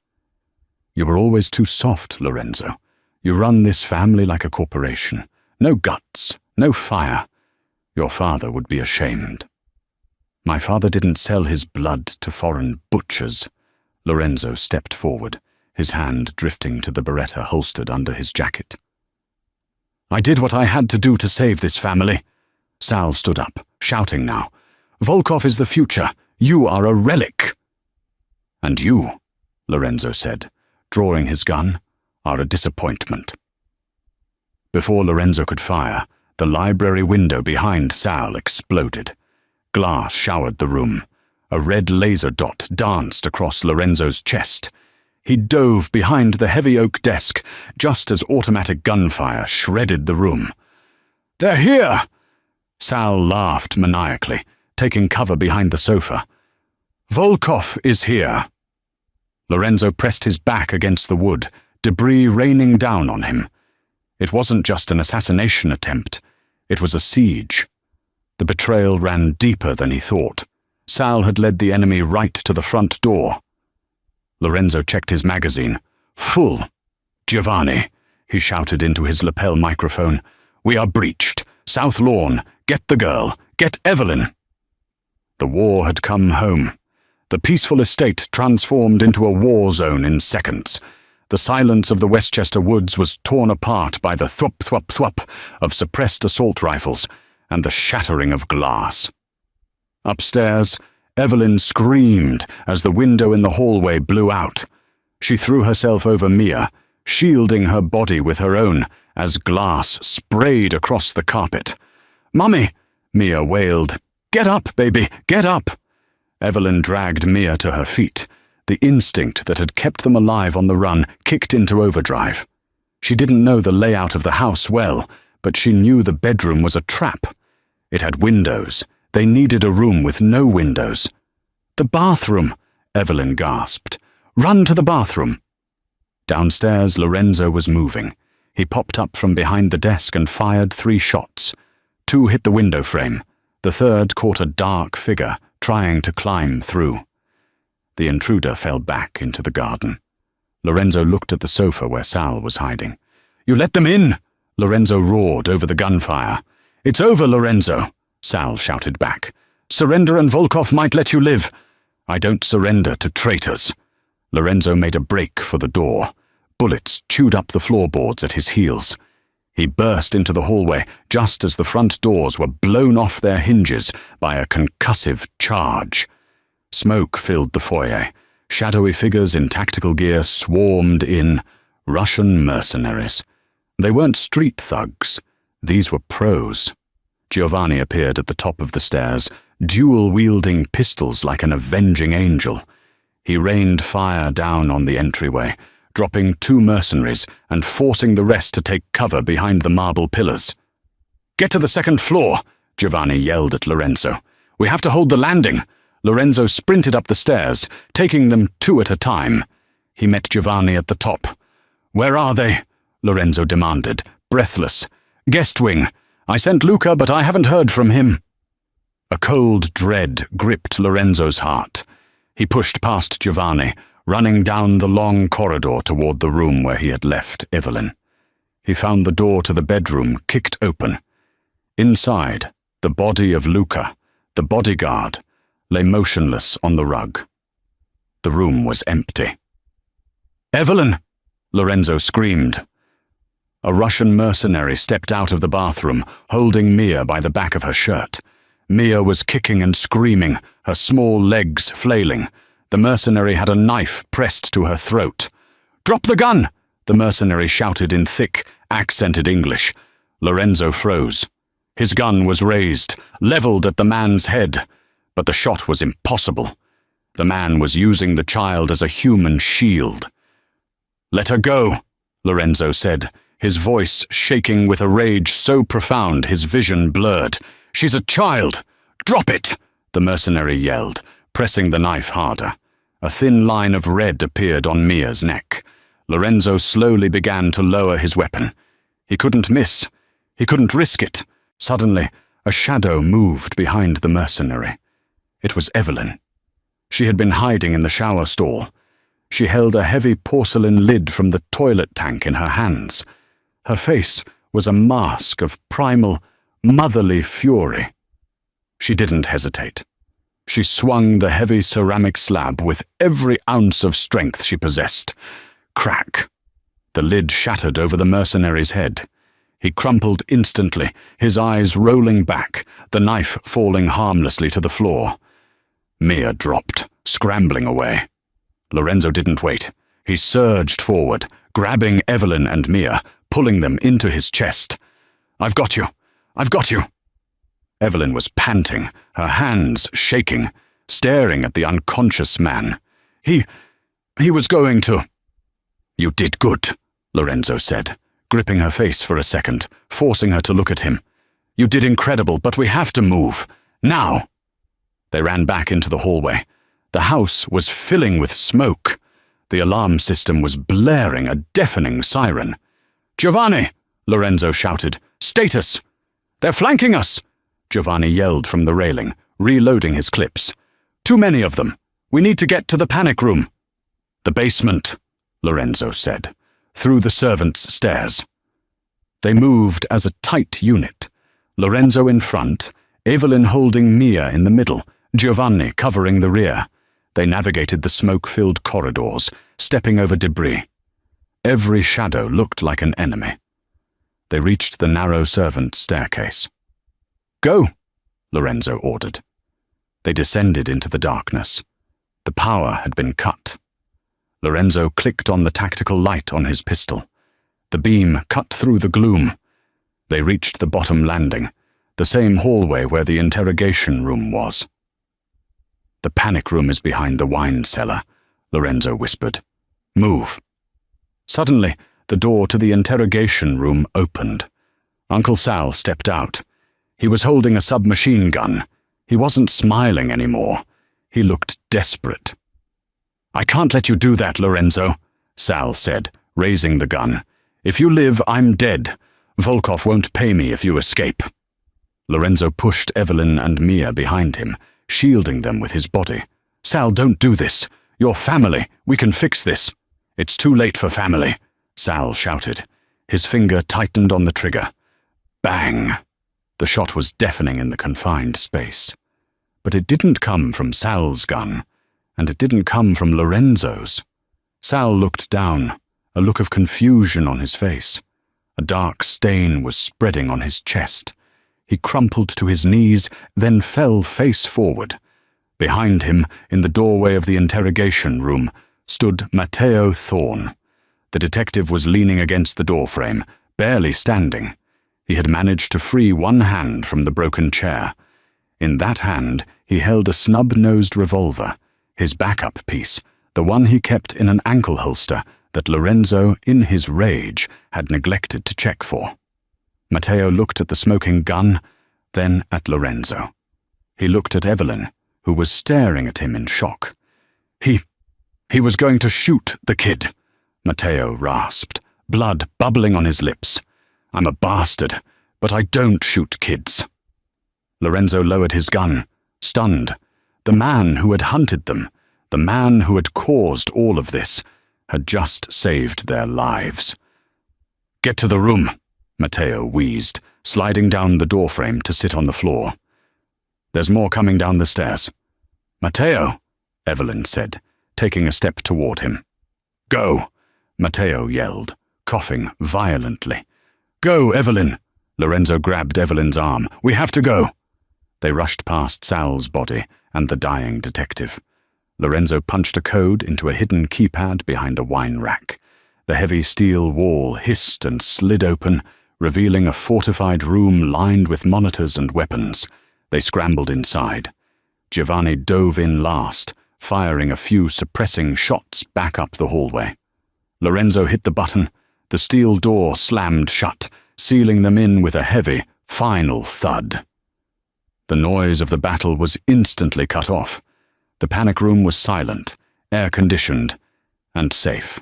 A: "You were always too soft, Lorenzo. You run this family like a corporation. No guts, no fire. Your father would be ashamed." "My father didn't sell his blood to foreign butchers." Lorenzo stepped forward, his hand drifting to the Beretta holstered under his jacket. "I did what I had to do to save this family." Sal stood up, shouting now. "Volkov is the future. You are a relic." "And you," Lorenzo said, drawing his gun, "are a disappointment." Before Lorenzo could fire, the library window behind Sal exploded. Glass showered the room. A red laser dot danced across Lorenzo's chest. He dove behind the heavy oak desk, just as automatic gunfire shredded the room. "They're here!" Sal laughed maniacally, taking cover behind the sofa. "Volkov is here!" Lorenzo pressed his back against the wood, debris raining down on him. It wasn't just an assassination attempt. It was a siege. The betrayal ran deeper than he thought. Sal had led the enemy right to the front door. Lorenzo checked his magazine. "Full." "Giovanni," he shouted into his lapel microphone. "We are breached. South Lawn. Get the girl. Get Evelyn." The war had come home. The peaceful estate transformed into a war zone in seconds. The silence of the Westchester woods was torn apart by the thwop-thwop-thwop of suppressed assault rifles and the shattering of glass. Upstairs, Evelyn screamed as the window in the hallway blew out. She threw herself over Mia, shielding her body with her own as glass sprayed across the carpet. "Mummy!" Mia wailed. "Get up, baby, get up!" Evelyn dragged Mia to her feet. The instinct that had kept them alive on the run kicked into overdrive. She didn't know the layout of the house well, but she knew the bedroom was a trap. It had windows. They needed a room with no windows. "The bathroom," Evelyn gasped. "Run to the bathroom." Downstairs, Lorenzo was moving. He popped up from behind the desk and fired 3 shots. 2 hit the window frame. The third caught a dark figure trying to climb through. The intruder fell back into the garden. Lorenzo looked at the sofa where Sal was hiding. "You let them in!" Lorenzo roared over the gunfire. "It's over, Lorenzo," Sal shouted back. "Surrender and Volkov might let you live." "I don't surrender to traitors." Lorenzo made a break for the door. Bullets chewed up the floorboards at his heels. He burst into the hallway just as the front doors were blown off their hinges by a concussive charge. Smoke filled the foyer. Shadowy figures in tactical gear swarmed in. Russian mercenaries. They weren't street thugs. These were pros. Giovanni appeared at the top of the stairs, dual-wielding pistols like an avenging angel. He rained fire down on the entryway, dropping 2 mercenaries and forcing the rest to take cover behind the marble pillars. "Get to the 2nd floor," Giovanni yelled at Lorenzo. "We have to hold the landing." Lorenzo sprinted up the stairs, taking them 2 at a time. He met Giovanni at the top. "Where are they?" Lorenzo demanded, breathless. "Guest wing. I sent Luca, but I haven't heard from him." A cold dread gripped Lorenzo's heart. He pushed past Giovanni, running down the long corridor toward the room where he had left Evelyn. He found the door to the bedroom kicked open. Inside, the body of Luca, the bodyguard, lay motionless on the rug. The room was empty. "Evelyn!" Lorenzo screamed. A Russian mercenary stepped out of the bathroom, holding Mia by the back of her shirt. Mia was kicking and screaming, her small legs flailing. The mercenary had a knife pressed to her throat. "Drop the gun!" the mercenary shouted in thick, accented English. Lorenzo froze. His gun was raised, leveled at the man's head, but the shot was impossible. The man was using the child as a human shield. "Let her go," Lorenzo said, his voice shaking with a rage so profound his vision blurred. "She's a child! Drop it!" the mercenary yelled, pressing the knife harder. A thin line of red appeared on Mia's neck. Lorenzo slowly began to lower his weapon. He couldn't miss. He couldn't risk it. Suddenly, a shadow moved behind the mercenary. It was Evelyn. She had been hiding in the shower stall. She held a heavy porcelain lid from the toilet tank in her hands. Her face was a mask of primal, motherly fury. She didn't hesitate. She swung the heavy ceramic slab with every ounce of strength she possessed. Crack! The lid shattered over the mercenary's head. He crumpled instantly, his eyes rolling back, the knife falling harmlessly to the floor. Mia dropped, scrambling away. Lorenzo didn't wait. He surged forward, grabbing Evelyn and Mia, pulling them into his chest. "I've got you! I've got you!" Evelyn was panting, her hands shaking, staring at the unconscious man. He was going to... "You did good," Lorenzo said, gripping her face for a second, forcing her to look at him. "You did incredible, but we have to move. Now!" They ran back into the hallway. The house was filling with smoke. The alarm system was blaring a deafening siren. "Giovanni!" Lorenzo shouted. "Status!" "They're flanking us!" Giovanni yelled from the railing, reloading his clips. "Too many of them. We need to get to the panic room." "The basement," Lorenzo said, "through the servants' stairs." They moved as a tight unit. Lorenzo in front, Evelyn holding Mia in the middle, Giovanni covering the rear. They navigated the smoke-filled corridors, stepping over debris. Every shadow looked like an enemy. They reached the narrow servants' staircase. "Go," Lorenzo ordered. They descended into the darkness. The power had been cut. Lorenzo clicked on the tactical light on his pistol. The beam cut through the gloom. They reached the bottom landing, the same hallway where the interrogation room was. "The panic room is behind the wine cellar," Lorenzo whispered. "Move." Suddenly, the door to the interrogation room opened. Uncle Sal stepped out. He was holding a submachine gun. He wasn't smiling anymore. He looked desperate. "I can't let you do that, Lorenzo," Sal said, raising the gun. "If you live, I'm dead. Volkov won't pay me if you escape." Lorenzo pushed Evelyn and Mia behind him, shielding them with his body. "Sal, don't do this. You're family. We can fix this." "It's too late for family," Sal shouted. His finger tightened on the trigger. Bang! The shot was deafening in the confined space. But it didn't come from Sal's gun, and it didn't come from Lorenzo's. Sal looked down, a look of confusion on his face. A dark stain was spreading on his chest. He crumpled to his knees, then fell face forward. Behind him, in the doorway of the interrogation room, stood Matteo Thorne. The detective was leaning against the doorframe, barely standing. He had managed to free one hand from the broken chair. In that hand, he held a snub-nosed revolver, his backup piece, the one he kept in an ankle holster that Lorenzo, in his rage, had neglected to check for. Matteo looked at the smoking gun, then at Lorenzo. He looked at Evelyn, who was staring at him in shock. He was going to shoot the kid," Matteo rasped, blood bubbling on his lips. "I'm a bastard, but I don't shoot kids." Lorenzo lowered his gun, stunned. The man who had hunted them, the man who had caused all of this, had just saved their lives. "Get to the room," Matteo wheezed, sliding down the doorframe to sit on the floor. "There's more coming down the stairs." "Matteo," Evelyn said, taking a step toward him. "Go," Matteo yelled, coughing violently. "Go, Evelyn!" Lorenzo grabbed Evelyn's arm. "We have to go!" They rushed past Sal's body and the dying detective. Lorenzo punched a code into a hidden keypad behind a wine rack. The heavy steel wall hissed and slid open, revealing a fortified room lined with monitors and weapons. They scrambled inside. Giovanni dove in last, firing a few suppressing shots back up the hallway. Lorenzo hit the button. The steel door slammed shut, sealing them in with a heavy, final thud. The noise of the battle was instantly cut off. The panic room was silent, air-conditioned, and safe.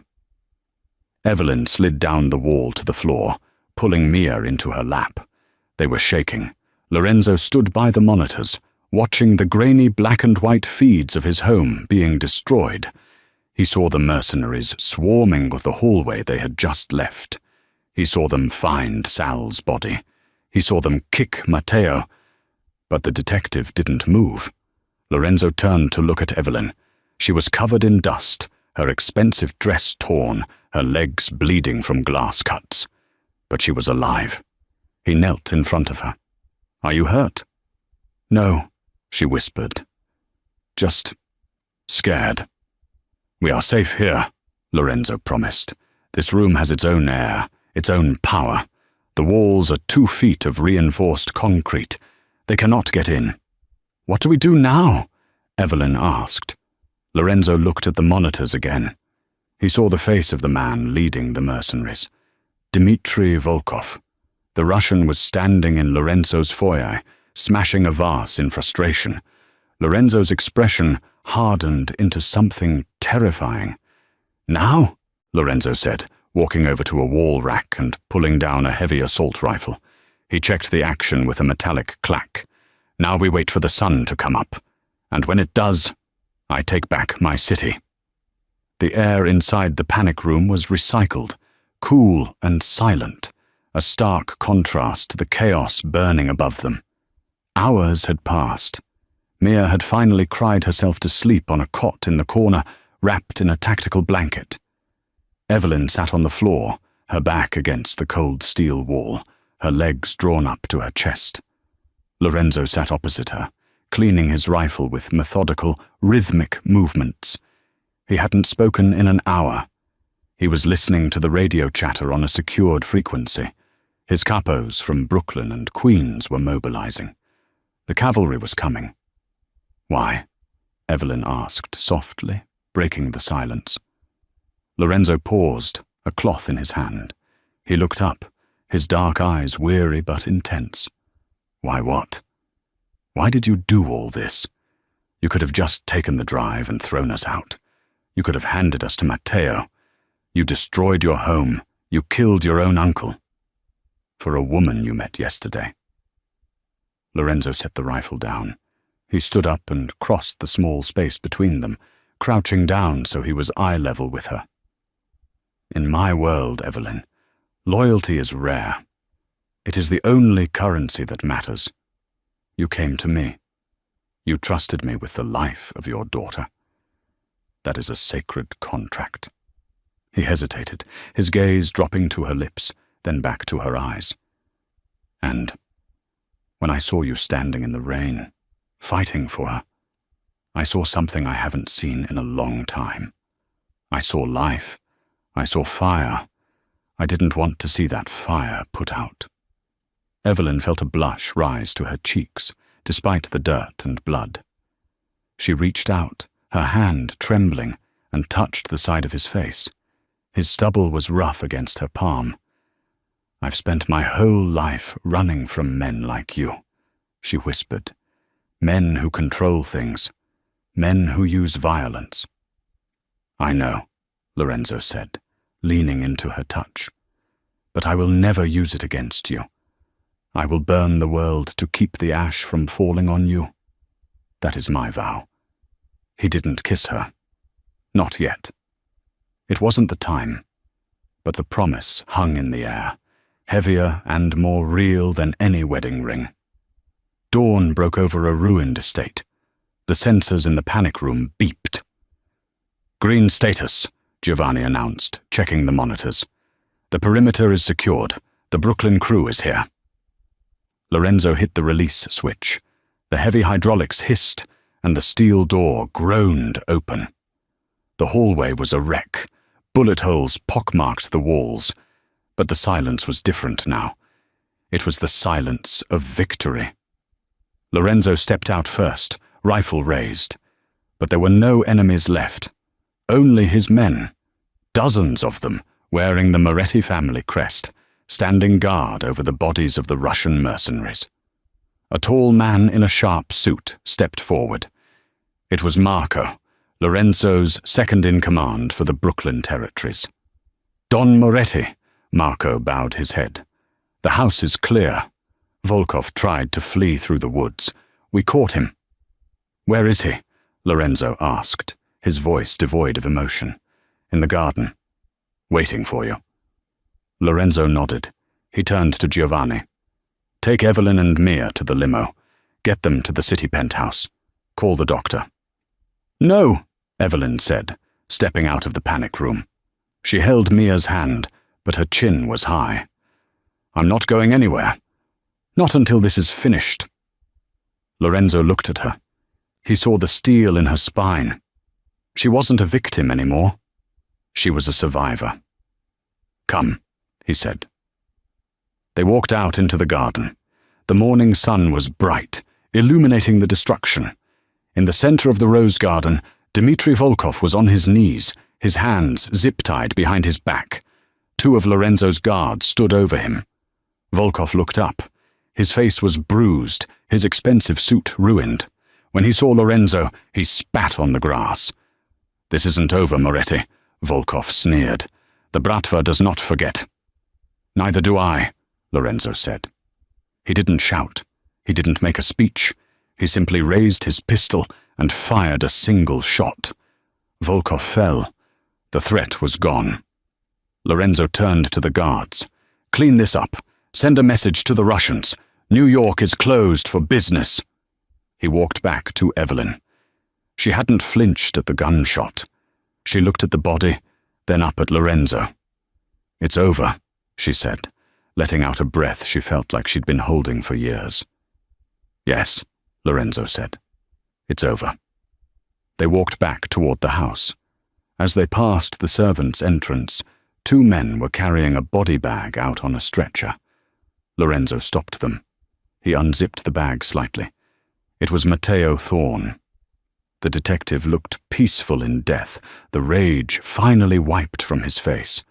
A: Evelyn slid down the wall to the floor, pulling Mia into her lap. They were shaking. Lorenzo stood by the monitors, watching the grainy black and white feeds of his home being destroyed. He saw the mercenaries swarming the hallway they had just left. He saw them find Sal's body. He saw them kick Matteo. But the detective didn't move. Lorenzo turned to look at Evelyn. She was covered in dust, her expensive dress torn, her legs bleeding from glass cuts. But she was alive. He knelt in front of her. "Are you hurt?" "No," she whispered. "Just scared." "We are safe here," Lorenzo promised. "This room has its own air, its own power. The walls are 2 feet of reinforced concrete. They cannot get in." "What do we do now?" Evelyn asked. Lorenzo looked at the monitors again. He saw the face of the man leading the mercenaries. Dmitri Volkov. The Russian was standing in Lorenzo's foyer, smashing a vase in frustration. Lorenzo's expression hardened into something terrifying. "Now?" Lorenzo said, walking over to a wall rack and pulling down a heavy assault rifle. He checked the action with a metallic clack. "Now we wait for the sun to come up. And when it does, I take back my city." The air inside the panic room was recycled, cool and silent, a stark contrast to the chaos burning above them. Hours had passed. Mia had finally cried herself to sleep on a cot in the corner, wrapped in a tactical blanket. Evelyn sat on the floor, her back against the cold steel wall, her legs drawn up to her chest. Lorenzo sat opposite her, cleaning his rifle with methodical, rhythmic movements. He hadn't spoken in an hour. He was listening to the radio chatter on a secured frequency. His capos from Brooklyn and Queens were mobilizing. The cavalry was coming. "Why?" Evelyn asked softly. breaking the silence. Lorenzo paused, a cloth in his hand. He looked up, his dark eyes weary but intense. Why what? Why did you do all this? You could have just taken the drive and thrown us out. You could have handed us to Matteo. You destroyed your home. You killed your own uncle. For a woman you met yesterday. Lorenzo set the rifle down. He stood up and crossed the small space between them, crouching down so he was eye level with her. In my world, Evelyn, loyalty is rare. It is the only currency that matters. You came to me. You trusted me with the life of your daughter. That is a sacred contract. He hesitated, his gaze dropping to her lips, then back to her eyes. And when I saw you standing in the rain, fighting for her, I saw something I haven't seen in a long time. I saw life. I saw fire. I didn't want to see that fire put out. Evelyn felt a blush rise to her cheeks, despite the dirt and blood. She reached out, her hand trembling, and touched the side of his face. His stubble was rough against her palm. I've spent my whole life running from men like you, she whispered. Men who control things. Men who use violence. I know, Lorenzo said, leaning into her touch. But I will never use it against you. I will burn the world to keep the ash from falling on you. That is my vow. He didn't kiss her. Not yet. It wasn't the time, but the promise hung in the air, heavier and more real than any wedding ring. Dawn broke over a ruined estate. The sensors in the panic room beeped. Green status, Giovanni announced, checking the monitors. The perimeter is secured. The Brooklyn crew is here. Lorenzo hit the release switch. The heavy hydraulics hissed, and the steel door groaned open. The hallway was a wreck. Bullet holes pockmarked the walls. But the silence was different now. It was the silence of victory. Lorenzo stepped out first, rifle raised. But there were no enemies left. Only his men. Dozens of them, wearing the Moretti family crest, standing guard over the bodies of the Russian mercenaries. A tall man in a sharp suit stepped forward. It was Marco, Lorenzo's second-in-command for the Brooklyn territories. Don Moretti, Marco bowed his head. The house is clear. Volkov tried to flee through the woods. We caught him. Where is he? Lorenzo asked, his voice devoid of emotion. In the garden. Waiting for you. Lorenzo nodded. He turned to Giovanni. Take Evelyn and Mia to the limo. Get them to the city penthouse. Call the doctor. No, Evelyn said, stepping out of the panic room. She held Mia's hand, but her chin was high. I'm not going anywhere. Not until this is finished. Lorenzo looked at her. He saw the steel in her spine. She wasn't a victim anymore. She was a survivor. Come, he said. They walked out into the garden. The morning sun was bright, illuminating the destruction. In the center of the rose garden, Dmitri Volkov was on his knees, his hands zip-tied behind his back. Two of Lorenzo's guards stood over him. Volkov looked up. His face was bruised, his expensive suit ruined. When he saw Lorenzo, he spat on the grass. This isn't over, Moretti, Volkov sneered. The Bratva does not forget. Neither do I, Lorenzo said. He didn't shout. He didn't make a speech. He simply raised his pistol and fired a single shot. Volkov fell. The threat was gone. Lorenzo turned to the guards. Clean this up. Send a message to the Russians. New York is closed for business. He walked back to Evelyn. She hadn't flinched at the gunshot. She looked at the body, then up at Lorenzo. It's over, she said, letting out a breath she felt like she'd been holding for years. Yes, Lorenzo said. It's over. They walked back toward the house. As they passed the servants' entrance, two men were carrying a body bag out on a stretcher. Lorenzo stopped them. He unzipped the bag slightly. It was Matteo Thorne. The detective looked peaceful in death, the rage finally wiped from his face.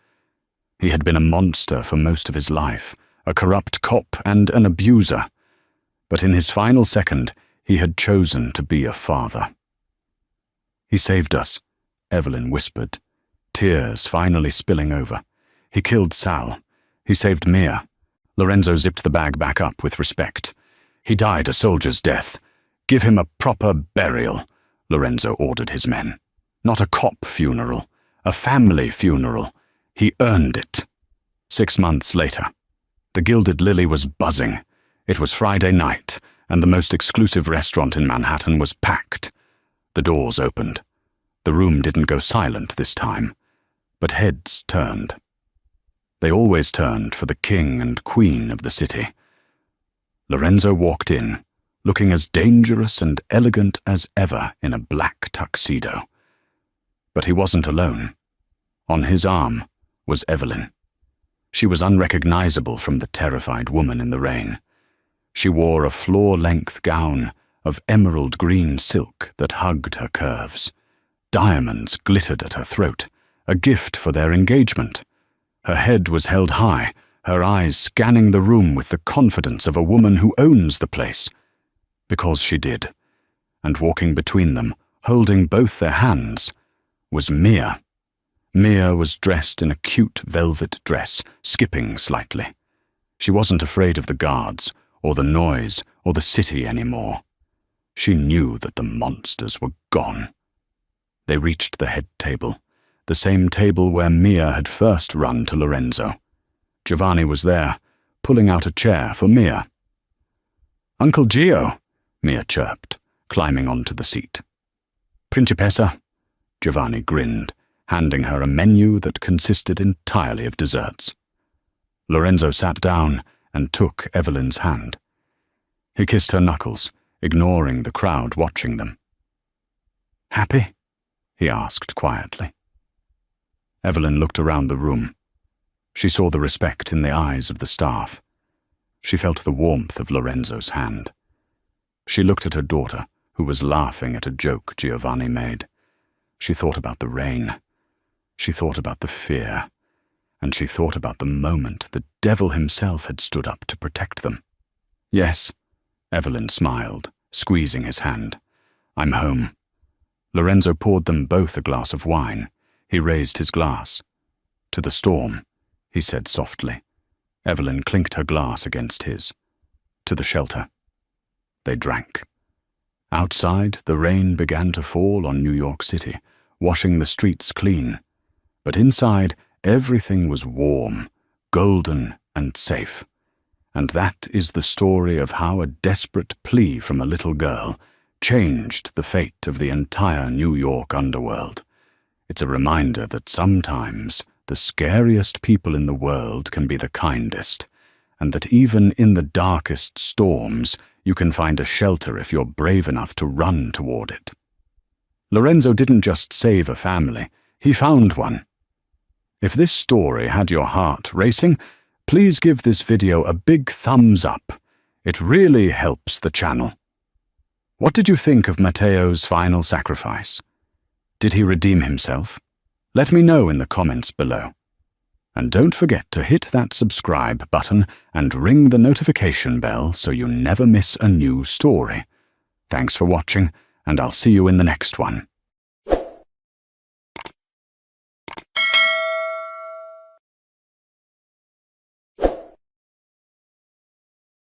A: He had been a monster for most of his life, a corrupt cop and an abuser. But in his final second, he had chosen to be a father. "He saved us," Evelyn whispered, tears finally spilling over. "He killed Sal. He saved Mia." Lorenzo zipped the bag back up with respect. "He died a soldier's death. Give him a proper burial," Lorenzo ordered his men. "Not a cop funeral, a family funeral. He earned it." 6 months later, the Gilded Lily was buzzing. It was Friday night, and the most exclusive restaurant in Manhattan was packed. The doors opened. The room didn't go silent this time, but heads turned. They always turned for the king and queen of the city. Lorenzo walked in, looking as dangerous and elegant as ever in a black tuxedo. But he wasn't alone. On his arm was Evelyn. She was unrecognizable from the terrified woman in the rain. She wore a floor-length gown of emerald green silk that hugged her curves. Diamonds glittered at her throat, a gift for their engagement. Her head was held high, her eyes scanning the room with the confidence of a woman who owns the place. Because she did. And walking between them, holding both their hands, was Mia. Mia was dressed in a cute velvet dress, skipping slightly. She wasn't afraid of the guards, or the noise, or the city anymore. She knew that the monsters were gone. They reached the head table, the same table where Mia had first run to Lorenzo. Giovanni was there, pulling out a chair for Mia. "Uncle Gio," Mia chirped, climbing onto the seat. "Principessa," Giovanni grinned, handing her a menu that consisted entirely of desserts. Lorenzo sat down and took Evelyn's hand. He kissed her knuckles, ignoring the crowd watching them. "Happy?" he asked quietly. Evelyn looked around the room. She saw the respect in the eyes of the staff. She felt the warmth of Lorenzo's hand. She looked at her daughter, who was laughing at a joke Giovanni made. She thought about the rain. She thought about the fear. And she thought about the moment the devil himself had stood up to protect them. "Yes," Evelyn smiled, squeezing his hand. "I'm home." Lorenzo poured them both a glass of wine. He raised his glass. "To the storm," he said softly. Evelyn clinked her glass against his. "To the shelter." They drank. Outside, the rain began to fall on New York City, washing the streets clean. But inside, everything was warm, golden, and safe. And that is the story of how a desperate plea from a little girl changed the fate of the entire New York underworld. It's a reminder that sometimes the scariest people in the world can be the kindest, and that even in the darkest storms, you can find a shelter if you're brave enough to run toward it. Lorenzo didn't just save a family, he found one. If this story had your heart racing, please give this video a big thumbs up. It really helps the channel. What did you think of Matteo's final sacrifice? Did he redeem himself? Let me know in the comments below. And don't forget to hit that subscribe button and ring the notification bell so you never miss a new story. Thanks for watching, and I'll see you in the next one.